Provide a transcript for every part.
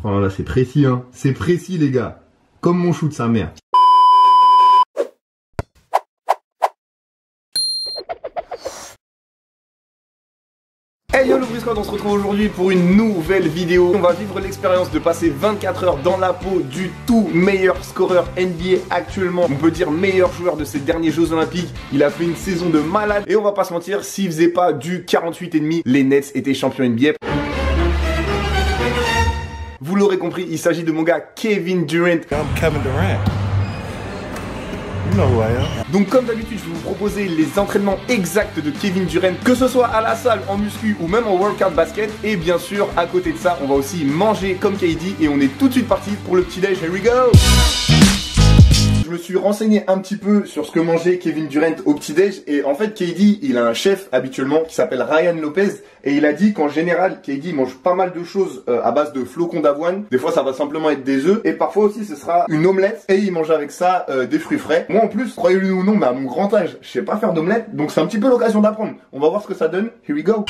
Oh là, c'est précis, hein. C'est précis, les gars. Comme mon chou de sa mère. Hey yo le Briscoe, on se retrouve aujourd'hui pour une nouvelle vidéo. On va vivre l'expérience de passer 24 heures dans la peau du tout meilleur scoreur NBA actuellement. On peut dire meilleur joueur de ces derniers Jeux Olympiques. Il a fait une saison de malade. Et on va pas se mentir, s'il faisait pas du 48,5, les Nets étaient champions NBA. Vous l'aurez compris, il s'agit de mon gars Kevin Durant. I'm Kevin Durant. You know who I am. Donc comme d'habitude, je vais vous proposer les entraînements exacts de Kevin Durant, que ce soit à la salle, en muscu ou même en workout basket. Et bien sûr, à côté de ça, on va aussi manger comme KD et on est tout de suite parti pour le petit déj. Here we go! Je me suis renseigné un petit peu sur ce que mangeait Kevin Durant au petit-déj et en fait KD, il a un chef habituellement qui s'appelle Ryan Lopez et il a dit qu'en général KD mange pas mal de choses à base de flocons d'avoine. Des fois ça va simplement être des œufs et parfois aussi ce sera une omelette et il mange avec ça des fruits frais. Moi en plus, croyez-le ou non, mais à mon grand âge, je sais pas faire d'omelette, donc c'est un petit peu l'occasion d'apprendre. On va voir ce que ça donne. Here we go.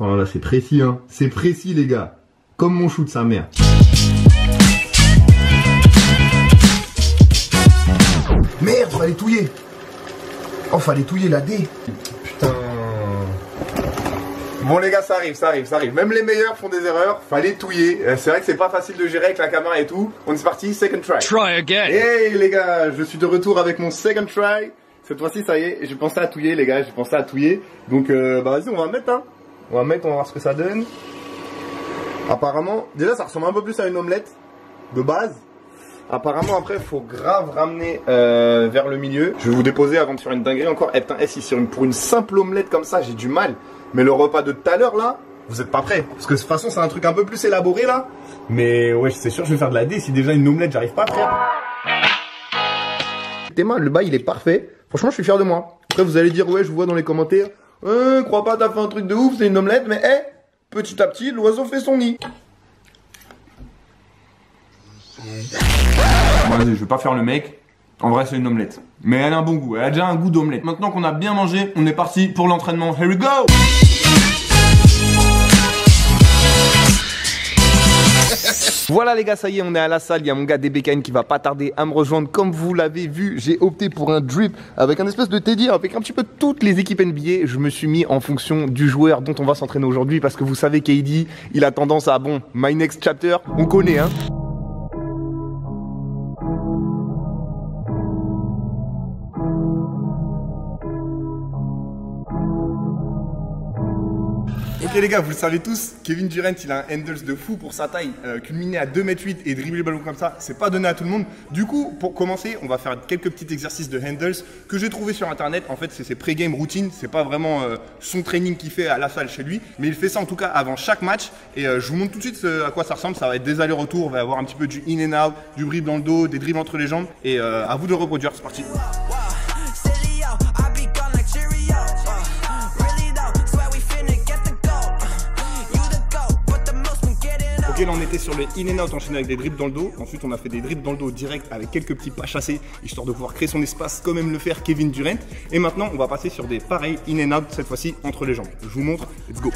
Oh là, c'est précis, hein. C'est précis, les gars. Comme mon chou de sa mère. Merde, fallait touiller. Oh, fallait touiller la D. Putain. Bon les gars, ça arrive. Même les meilleurs font des erreurs. Fallait touiller. C'est vrai que c'est pas facile de gérer avec la caméra et tout. On est parti, second try. Try again. Hey les gars, je suis de retour avec mon second try. Cette fois-ci, ça y est, j'ai pensé à touiller les gars, Donc bah vas-y, on va mettre hein. On va voir ce que ça donne. Apparemment, déjà ça ressemble un peu plus à une omelette de base. Apparemment après il faut grave ramener vers le milieu. Je vais vous déposer avant de faire une dinguerie encore. Eh putain, si pour une simple omelette comme ça j'ai du mal. Mais le repas de tout à l'heure là, vous êtes pas prêts. Parce que de toute façon c'est un truc un peu plus élaboré là. Mais ouais c'est sûr je vais faire de la D. Si déjà une omelette j'arrive pas à faire. Théma, le bail il est parfait. Franchement je suis fier de moi. Après vous allez dire ouais je vous vois dans les commentaires. Crois pas t'as fait un truc de ouf, c'est une omelette. Mais petit à petit, l'oiseau fait son nid. Bon, vas-y, je vais pas faire le mec. En vrai, c'est une omelette. Mais elle a un bon goût. Elle a déjà un goût d'omelette. Maintenant qu'on a bien mangé, on est parti pour l'entraînement. Here we go! Voilà les gars, ça y est, on est à la salle. Il y a mon gars DBKN qui va pas tarder à me rejoindre. Comme vous l'avez vu, j'ai opté pour un drip avec un espèce de teddy, avec un petit peu toutes les équipes NBA. Je me suis mis en fonction du joueur dont on va s'entraîner aujourd'hui parce que vous savez KD, il a tendance à bon, my next chapter, on connaît hein. Ok les gars, vous le savez tous, Kevin Durant il a un handles de fou pour sa taille, culminé à 2,8 m et dribbler le ballon comme ça, c'est pas donné à tout le monde. Du coup, pour commencer, on va faire quelques petits exercices de handles que j'ai trouvé sur internet. En fait, c'est ses pré-game routines, c'est pas vraiment son training qu'il fait à la salle chez lui, mais il fait ça en tout cas avant chaque match. Et je vous montre tout de suite à quoi ça ressemble. Ça va être des allers-retours, on va avoir un petit peu du in and out, du dribble dans le dos, des dribbles entre les jambes. Et à vous de le reproduire, c'est parti. Ok, là on était sur le in and out enchaîné avec des dribbles dans le dos. Ensuite on a fait des dribbles dans le dos direct avec quelques petits pas chassés, histoire de pouvoir créer son espace comme aime le faire Kevin Durant. Et maintenant on va passer sur des pareils in and out, cette fois-ci entre les jambes. Je vous montre, let's go.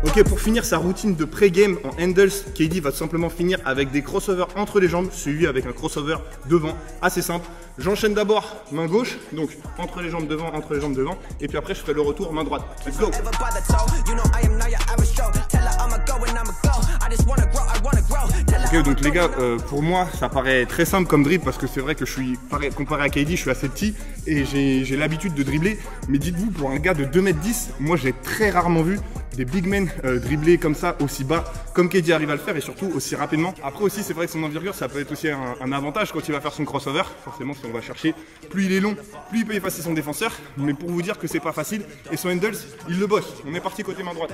Ok, pour finir sa routine de pré-game en handles, KD va tout simplement finir avec des crossovers entre les jambes, suivi avec un crossover devant, assez simple. J'enchaîne d'abord main gauche, donc entre les jambes devant, et puis après je ferai le retour main droite. Let's go. Ok, donc les gars, pour moi ça paraît très simple comme dribble parce que c'est vrai que je suis, comparé à KD, je suis assez petit et j'ai l'habitude de dribbler. Mais dites-vous, pour un gars de 2,10 m, moi j'ai très rarement vu des big men dribbler comme ça aussi bas, comme KD arrive à le faire et surtout aussi rapidement. Après aussi c'est vrai que son envergure ça peut être aussi un avantage quand il va faire son crossover. Forcément si on va chercher, plus il est long, plus il peut effacer son défenseur. Mais pour vous dire que c'est pas facile et son handles il le bosse. On est parti côté main droite.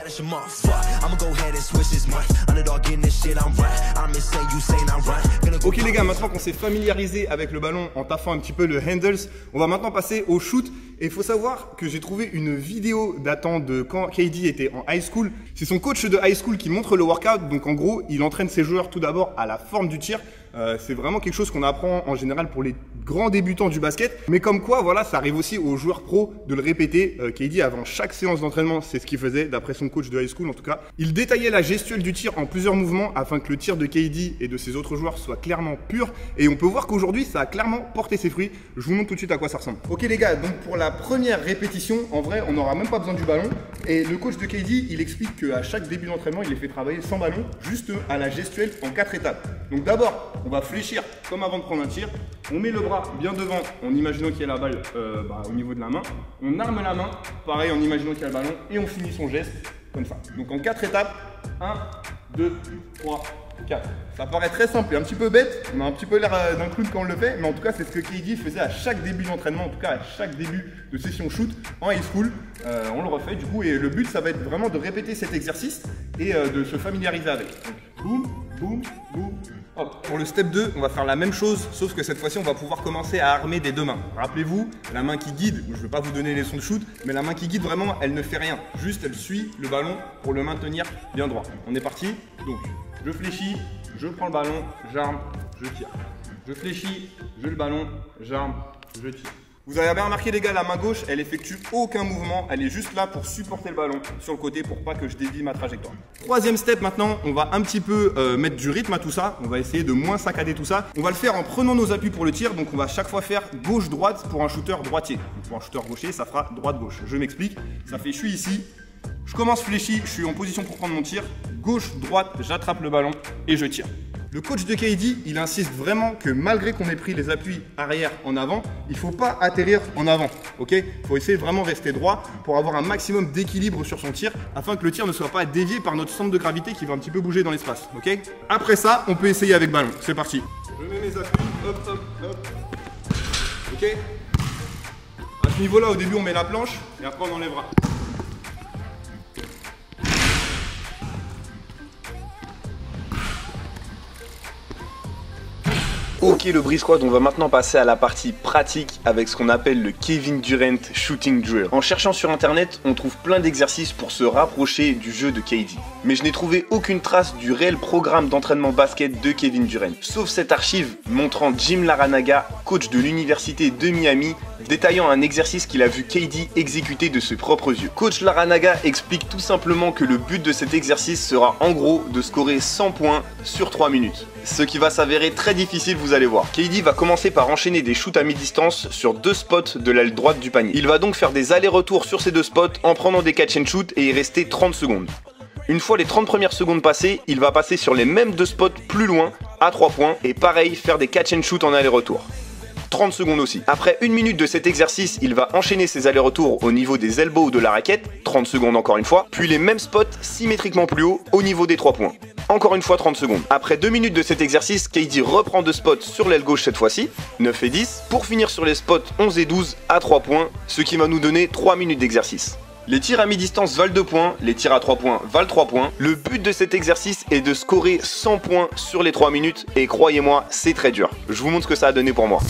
Ok les gars, maintenant qu'on s'est familiarisé avec le ballon en taffant un petit peu le handles, on va maintenant passer au shoot. Et il faut savoir que j'ai trouvé une vidéo datant de quand KD était en high school. C'est son coach de high school qui montre le workout. Donc en gros, il entraîne ses joueurs tout d'abord à la forme du tir. C'est vraiment quelque chose qu'on apprend en général pour les grands débutants du basket. Mais comme quoi, voilà, ça arrive aussi aux joueurs pros de le répéter. KD, avant chaque séance d'entraînement, c'est ce qu'il faisait, d'après son coach de high school en tout cas. Il détaillait la gestuelle du tir en plusieurs mouvements afin que le tir de KD et de ses autres joueurs soit clairement pur. Et on peut voir qu'aujourd'hui, ça a clairement porté ses fruits. Je vous montre tout de suite à quoi ça ressemble. Ok les gars, donc pour la première répétition, en vrai, on n'aura même pas besoin du ballon. Et le coach de KD, il explique qu'à chaque début d'entraînement, il les fait travailler sans ballon, juste à la gestuelle en 4 étapes. Donc d'abord, on va fléchir comme avant de prendre un tir. On met le bras bien devant en imaginant qu'il y a la balle au niveau de la main. On arme la main, pareil en imaginant qu'il y a le ballon. Et on finit son geste comme ça. Donc en 4 étapes, 1, 2, 3, 4. Ça paraît très simple et un petit peu bête. On a un petit peu l'air d'un clown quand on le fait. Mais en tout cas, c'est ce que KD faisait à chaque début d'entraînement. En tout cas, à chaque début de session shoot en high school. On le refait du coup. Et le but, ça va être vraiment de répéter cet exercice et de se familiariser avec. Donc, boum, boum, boum. Hop. Pour le step 2, on va faire la même chose, sauf que cette fois-ci, on va pouvoir commencer à armer des deux mains. Rappelez-vous, la main qui guide, je ne vais pas vous donner les sons de shoot, mais la main qui guide, vraiment, elle ne fait rien. Juste, elle suit le ballon pour le maintenir bien droit. On est parti. Donc, je fléchis, je prends le ballon, j'arme, je tire. Je fléchis, je le ballon, j'arme, je tire. Vous avez bien remarqué les gars, la main gauche, elle effectue aucun mouvement, elle est juste là pour supporter le ballon sur le côté pour pas que je dévie ma trajectoire. Troisième step maintenant, on va un petit peu mettre du rythme à tout ça, on va essayer de moins saccader tout ça. On va le faire en prenant nos appuis pour le tir, donc on va chaque fois faire gauche-droite pour un shooter droitier. Donc pour un shooter gaucher, ça fera droite-gauche. Je m'explique, ça fait je suis ici, je commence fléchi, je suis en position pour prendre mon tir, gauche-droite, j'attrape le ballon et je tire. Le coach de KD, il insiste vraiment que malgré qu'on ait pris les appuis arrière en avant, il ne faut pas atterrir en avant, ok? Il faut essayer de vraiment rester droit pour avoir un maximum d'équilibre sur son tir afin que le tir ne soit pas dévié par notre centre de gravité qui va un petit peu bouger dans l'espace, ok? Après ça, on peut essayer avec ballon. C'est parti. Je mets mes appuis, hop, hop, hop. Ok? À ce niveau-là, au début, on met la planche et après, on enlèvera. Ok le Breeze Squad, on va maintenant passer à la partie pratique avec ce qu'on appelle le Kevin Durant Shooting Drill. En cherchant sur internet, on trouve plein d'exercices pour se rapprocher du jeu de KD. Mais je n'ai trouvé aucune trace du réel programme d'entraînement basket de Kevin Durant. Sauf cette archive montrant Jim Larranaga, coach de l'université de Miami, détaillant un exercice qu'il a vu KD exécuter de ses propres yeux. Coach Larranaga explique tout simplement que le but de cet exercice sera en gros de scorer 100 points sur 3 minutes. Ce qui va s'avérer très difficile, vous allez voir. KD va commencer par enchaîner des shoots à mi-distance sur 2 spots de l'aile droite du panier. Il va donc faire des allers-retours sur ces 2 spots en prenant des catch and shoot et y rester 30 secondes. Une fois les 30 premières secondes passées, il va passer sur les mêmes 2 spots plus loin, à 3 points, et pareil, faire des catch and shoot en aller-retour. 30 secondes aussi. Après 1 minute de cet exercice, il va enchaîner ses allers-retours au niveau des elbows de la raquette, 30 secondes encore une fois, puis les mêmes spots symétriquement plus haut au niveau des 3 points. Encore une fois 30 secondes. Après 2 minutes de cet exercice, KD reprend 2 spots sur l'aile gauche cette fois-ci, 9 et 10, pour finir sur les spots 11 et 12 à 3 points, ce qui va nous donner 3 minutes d'exercice. Les tirs à mi-distance valent 2 points, les tirs à 3 points valent 3 points. Le but de cet exercice est de scorer 100 points sur les 3 minutes et croyez-moi, c'est très dur. Je vous montre ce que ça a donné pour moi.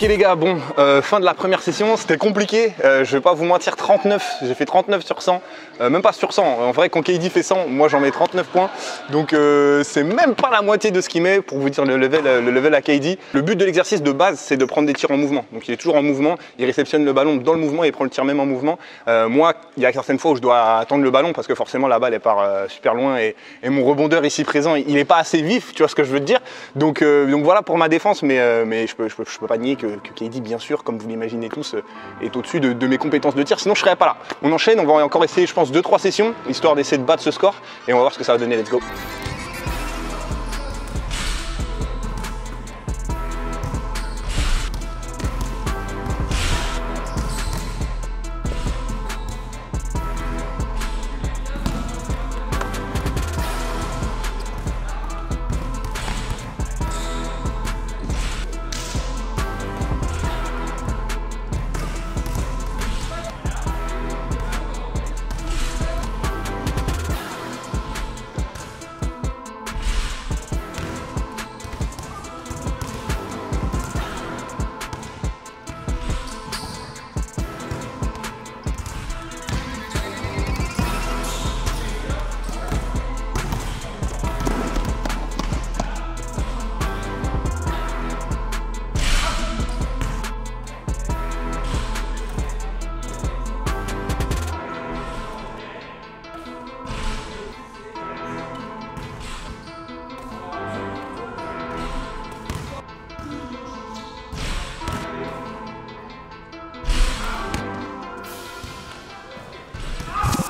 Ok les gars, bon, fin de la première session, c'était compliqué, je vais pas vous mentir, 39, j'ai fait 39 sur 100, même pas sur 100, en vrai quand KD fait 100, moi j'en mets 39 points, donc c'est même pas la moitié de ce qu'il met pour vous dire le level à KD. Le but de l'exercice de base, c'est de prendre des tirs en mouvement, donc il est toujours en mouvement, il réceptionne le ballon dans le mouvement et il prend le tir même en mouvement. Moi, il y a certaines fois où je dois attendre le ballon parce que forcément la balle elle part super loin et mon rebondeur ici présent, il est pas assez vif, tu vois ce que je veux te dire, donc voilà pour ma défense, mais je peux pas nier que KD, bien sûr, comme vous l'imaginez tous, est au-dessus de mes compétences de tir, sinon je serais pas là. On enchaîne, on va encore essayer, je pense, 2-3 sessions, histoire d'essayer de battre ce score, et on va voir ce que ça va donner, let's go.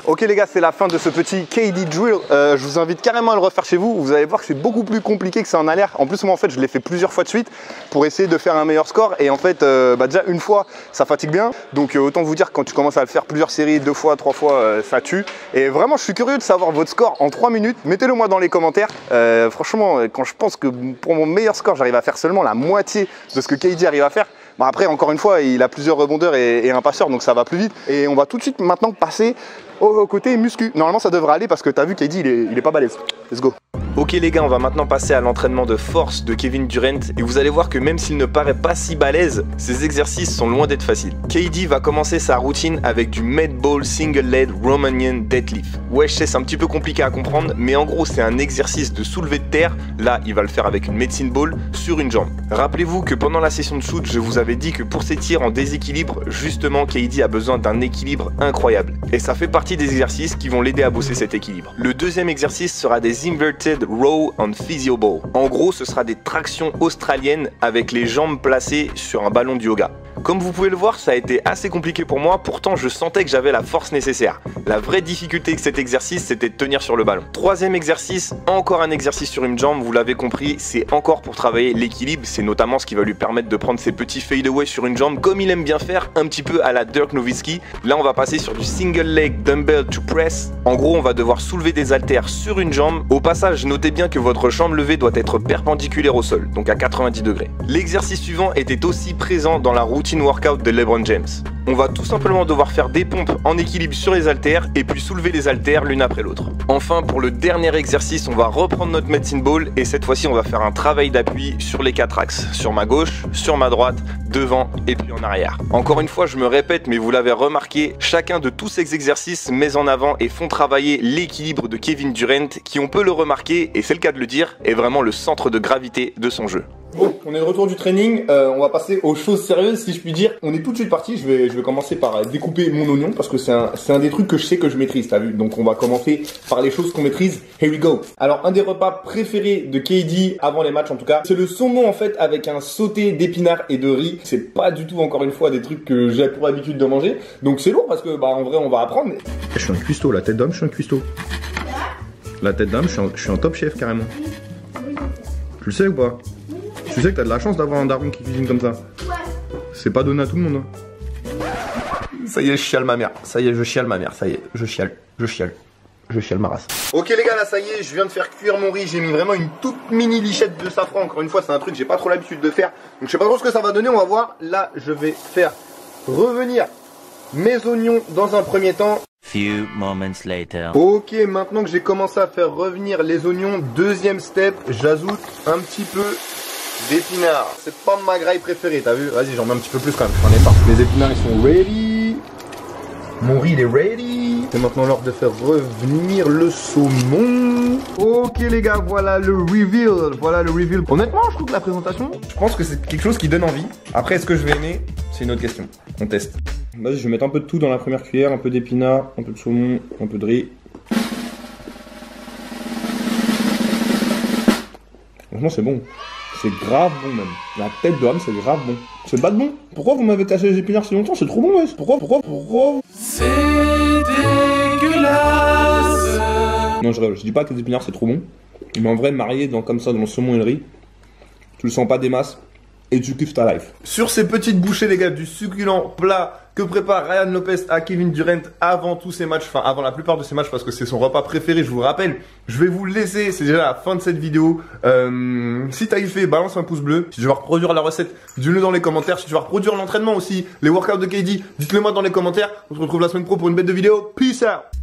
Ok les gars, c'est la fin de ce petit KD drill. Je vous invite carrément à le refaire chez vous. Vous allez voir que c'est beaucoup plus compliqué que ça en a l'air. En plus moi en fait je l'ai fait plusieurs fois de suite pour essayer de faire un meilleur score. Et en fait déjà une fois ça fatigue bien. Donc autant vous dire quand tu commences à le faire plusieurs séries, 2 fois, 3 fois, ça tue. Et vraiment je suis curieux de savoir votre score en 3 minutes. Mettez-le moi dans les commentaires. Franchement quand je pense que pour mon meilleur score j'arrive à faire seulement la moitié de ce que KD arrive à faire. Bon après encore une fois il a plusieurs rebondeurs et un passeur donc ça va plus vite. Et on va tout de suite maintenant passer au côté muscu. Normalement ça devrait aller parce que t'as vu KD il est pas balèze. Let's go. Ok les gars, on va maintenant passer à l'entraînement de force de Kevin Durant et vous allez voir que même s'il ne paraît pas si balèze, ses exercices sont loin d'être faciles. KD va commencer sa routine avec du Med Ball Single Leg Romanian Deadlift. Ouais je sais c'est un petit peu compliqué à comprendre mais en gros c'est un exercice de soulevé de terre, là il va le faire avec une medicine ball sur une jambe. Rappelez-vous que pendant la session de shoot je vous avais dit que pour ces tirs en déséquilibre, justement KD a besoin d'un équilibre incroyable et ça fait partie des exercices qui vont l'aider à bosser cet équilibre. Le deuxième exercice sera des Inverted Row on Physio Ball. En gros, ce sera des tractions australiennes avec les jambes placées sur un ballon de yoga. Comme vous pouvez le voir, ça a été assez compliqué pour moi, pourtant je sentais que j'avais la force nécessaire. La vraie difficulté de cet exercice, c'était de tenir sur le ballon. Troisième exercice, encore un exercice sur une jambe, vous l'avez compris, c'est encore pour travailler l'équilibre, c'est notamment ce qui va lui permettre de prendre ses petits fadeaway sur une jambe, comme il aime bien faire, un petit peu à la Dirk Nowitzki. Là, on va passer sur du single leg dumbbell to press. En gros, on va devoir soulever des haltères sur une jambe. Au passage, notez bien que votre jambe levée doit être perpendiculaire au sol, donc à 90 degrés. L'exercice suivant était aussi présent dans la routine workout de LeBron James. On va tout simplement devoir faire des pompes en équilibre sur les haltères et puis soulever les haltères l'une après l'autre. Enfin, pour le dernier exercice, on va reprendre notre medicine ball et cette fois-ci, on va faire un travail d'appui sur les 4 axes, sur ma gauche, sur ma droite, devant et puis en arrière. Encore une fois, je me répète, mais vous l'avez remarqué, chacun de tous ces exercices met en avant et font travailler l'équilibre de Kevin Durant, qui on peut le remarquer, et c'est le cas de le dire, est vraiment le centre de gravité de son jeu. Bon, on est de retour du training, on va passer aux choses sérieuses si je puis dire. On est tout de suite parti, je vais commencer par découper mon oignon parce que c'est un des trucs que je sais que je maîtrise, t'as vu. Donc on va commencer par les choses qu'on maîtrise. Here we go. Alors un des repas préférés de KD avant les matchs en tout cas, c'est le saumon en fait avec un sauté d'épinards et de riz. C'est pas du tout encore une fois des trucs que j'ai pour habitude de manger. Donc c'est lourd parce que bah en vrai on va apprendre. Je suis un cuistot, la tête d'homme, je suis un cuistot. La tête d'homme, je suis un top chef carrément. Tu le sais ou pas? Tu sais que t'as de la chance d'avoir un daron qui cuisine comme ça. Ouais. C'est pas donné à tout le monde. Hein. Ça y est, je chiale ma mère. Ça y est, je chiale ma mère. Ça y est, je chiale ma race. Ok les gars, là ça y est, je viens de faire cuire mon riz. J'ai mis vraiment une toute mini lichette de safran. Encore une fois, c'est un truc que j'ai pas trop l'habitude de faire. Donc je sais pas trop ce que ça va donner, on va voir. Là, je vais faire revenir mes oignons dans un premier temps. Few moments later. Ok, maintenant que j'ai commencé à faire revenir les oignons, deuxième step, j'ajoute un petit peu d'épinards. C'est pas ma graille préférée, t'as vu? Vas-y, j'en mets un petit peu plus quand même, j'en ai pas. Les épinards, ils sont ready. Mon riz, il est ready. C'est maintenant l'heure de faire revenir le saumon. Ok les gars, voilà le reveal. Voilà le reveal. Honnêtement, je trouve que la présentation, je pense que c'est quelque chose qui donne envie. Après, est-ce que je vais aimer? C'est une autre question. On teste. Vas-y, je vais mettre un peu de tout dans la première cuillère. Un peu d'épinards, un peu de saumon, un peu de riz. Franchement, c'est bon. C'est grave bon même. La tête d'homme, c'est grave bon. C'est pas de bon. Pourquoi vous m'avez caché les épinards si longtemps? C'est trop bon, ouais. Pourquoi? C'est dégueulasse. Non, je dis pas que les épinards c'est trop bon. Mais en vrai, marié comme ça dans le saumon et le riz, tu le sens pas des masses et tu kiffes ta life. Sur ces petites bouchées, les gars, du succulent plat que prépare Ryan Lopez à Kevin Durant avant tous ses matchs, enfin avant la plupart de ses matchs parce que c'est son repas préféré, je vous rappelle. Je vais vous laisser, c'est déjà la fin de cette vidéo. Si t'as kiffé, balance un pouce bleu. Si tu veux reproduire la recette, dis-le dans les commentaires. Si tu veux reproduire l'entraînement aussi, les workouts de KD, dites-le moi dans les commentaires. On se retrouve la semaine pro pour une bête de vidéo. Peace out.